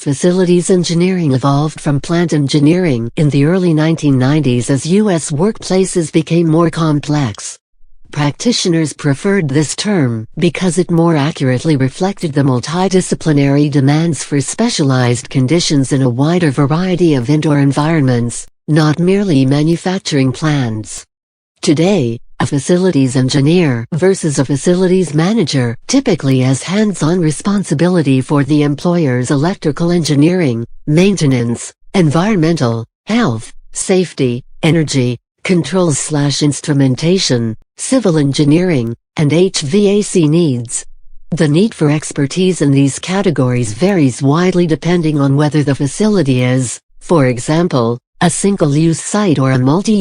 Facilities engineering evolved from plant engineering in the early 1990s as U.S. workplaces became more complex. Practitioners preferred this term because it more accurately reflected the multidisciplinary demands for specialized conditions in a wider variety of indoor environments, not merely manufacturing plants. Today, a facilities engineer versus a facilities manager typically has hands-on responsibility for the employer's electrical engineering, maintenance, environmental, health, safety, energy, controls/instrumentation, civil engineering, and HVAC needs. The need for expertise in these categories varies widely depending on whether the facility is, for example, a single-use site or a multi